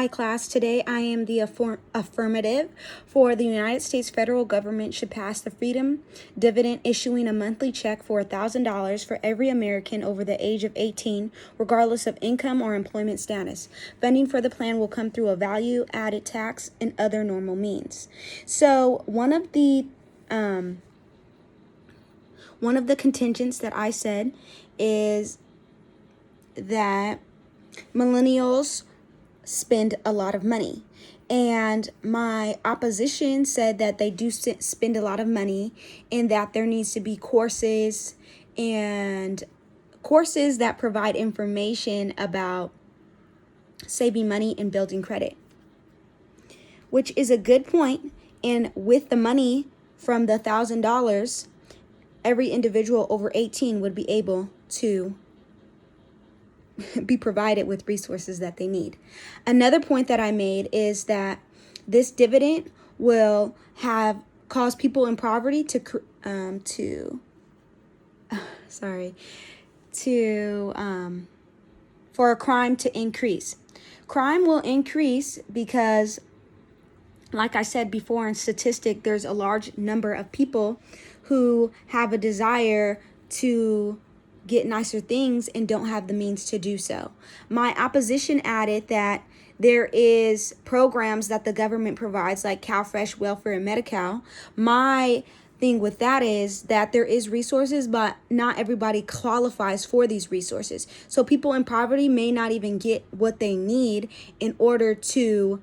Hi class, today I am the affirmative for the United States federal government should pass the freedom dividend, issuing a monthly check for $1,000 for every American over the age of 18, regardless of income or employment status. Funding for the plan will come through a value added tax and other normal means. So one of the contingents that I said is that millennials spend a lot of money. And my opposition said that they do spend a lot of money and that there needs to be courses that provide information about saving money and building credit, which is a good point. And with the money from the $1,000, every individual over 18 would be able to be provided with resources that they need. Another point that I made is that this dividend will cause people in poverty for a crime to increase. Crime will increase because, like I said before in statistic, there's a large number of people who have a desire to get nicer things and don't have the means to do so. My opposition added that there is programs that the government provides like CalFresh, Welfare, and Medi-Cal. My thing with that is that there is resources, but not everybody qualifies for these resources. So people in poverty may not even get what they need in order to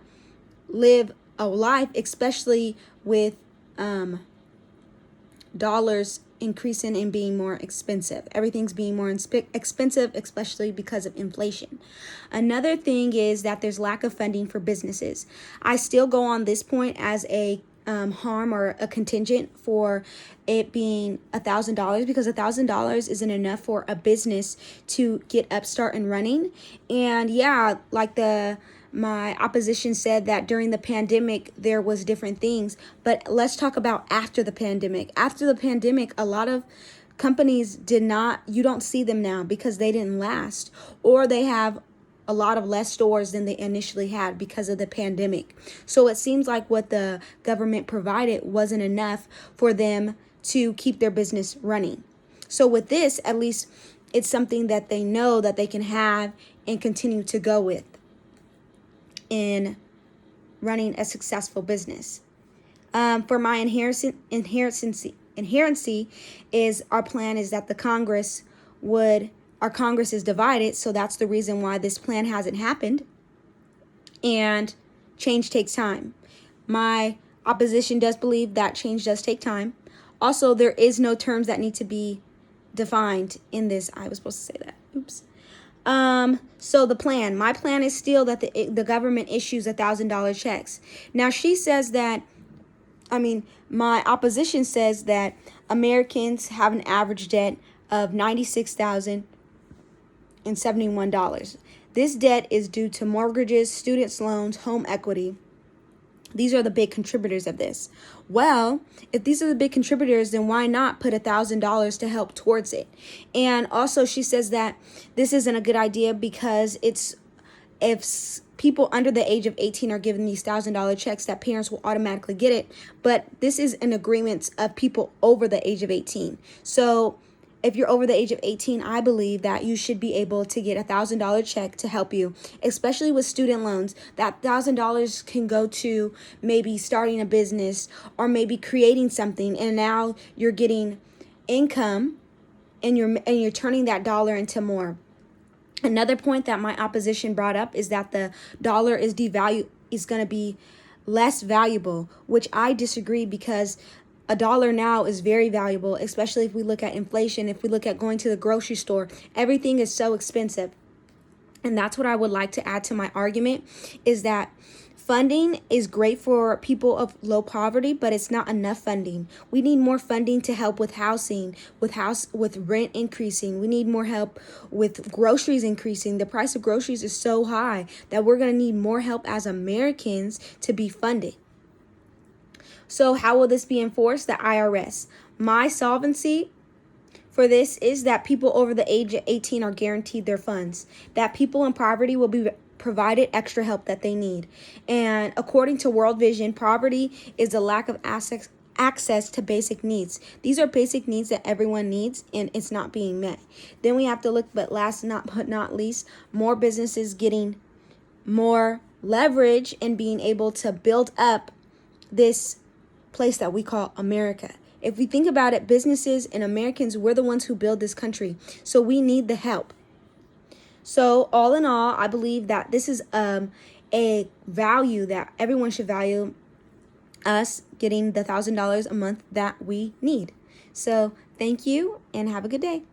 live a life, especially with dollars increasing and being more expensive. Everything's being more expensive, especially because of inflation. Another thing is that there's lack of funding for businesses. I still go on this point as a harm or a contingent for it being $1,000, because $1,000 isn't enough for a business to get upstart and running. And yeah, like my opposition said that during the pandemic there was different things, but let's talk about after the pandemic. After the pandemic, a lot of companies you don't see them now because they didn't last, or they have a lot of less stores than they initially had because of the pandemic. So it seems like what the government provided wasn't enough for them to keep their business running. So with this, at least it's something that they know that they can have and continue to go with in running a successful business. For my inherency is our plan is that our Congress is divided, so that's the reason why this plan hasn't happened, and change takes time. My opposition does believe that change does take time. Also, there is no terms that need to be defined in this. I was supposed to say that. Oops. So my plan is still that the government issues $1,000 checks. Now my opposition says that Americans have an average debt of $96,071. This debt is due to mortgages, students' loans, home equity. These are the big contributors of this. Well, if these are the big contributors, then why not put $1,000 to help towards it? And also she says that this isn't a good idea because if people under the age of 18 are given these $1,000 checks, that parents will automatically get it. But this is an agreement of people over the age of 18. So if you're over the age of 18, I believe that you should be able to get $1,000 check to help you, especially with student loans. That $1,000 can go to maybe starting a business or maybe creating something, and now you're getting income and you're turning that dollar into more. Another point that my opposition brought up is that the dollar is going to be less valuable, which I disagree, because a dollar now is very valuable, especially if we look at inflation. If we look at going to the grocery store, everything is so expensive. And that's what I would like to add to my argument, is that funding is great for people of low poverty, but it's not enough funding. We need more funding to help with housing, with rent increasing. We need more help with groceries increasing. The price of groceries is so high that we're going to need more help as Americans to be funded. So how will this be enforced? The IRS. My solvency for this is that people over the age of 18 are guaranteed their funds, that people in poverty will be provided extra help that they need. And according to World Vision, poverty is a lack of access to basic needs. These are basic needs that everyone needs, and it's not being met. Then we have to look, but last but not least, more businesses getting more leverage and being able to build up this place that we call America. If we think about it, businesses and Americans, we're the ones who build this country. So we need the help. So all in all, I believe that this is a value that everyone should value, us getting the $1,000 a month that we need. So thank you and have a good day.